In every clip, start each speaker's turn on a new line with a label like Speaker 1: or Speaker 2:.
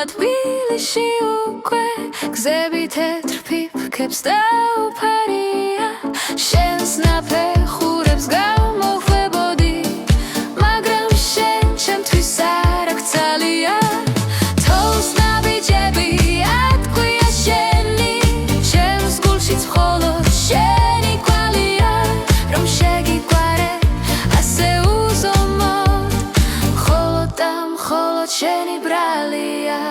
Speaker 1: თბილისში უკვე გზები თეთრ ფიფქებს დაუფარია შენს ნაფეხურებს გამოხვებოდი მაგრამ შენ ჩემთვის არ აქ ძალია თოვს ნაბიჯები ატყვია შენი ჩემს გულშიც მხოლოდ შენი კვალია რომ შეგიყვარე ასე უზომოდ მხოლოდ და მხოლოდ შენი ბრალია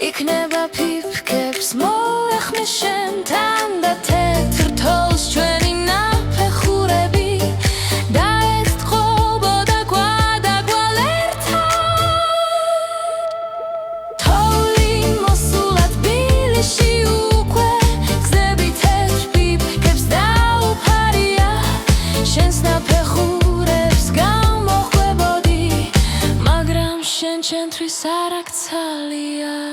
Speaker 1: იქნება ფიფქებს მოახმე შენთან და თეთრ თოვლს ჩვენი ნაფეხურები და ეს თხოვბოდა გვადაგვალერთან თოვლი მოსულა თბილისში უკვე გზები თეთრ ფიფქებს დაუფარია შენს ნაფეხურებს გამოხვებოდი მაგრამ შენ ჩემთვის არ აქ ძალია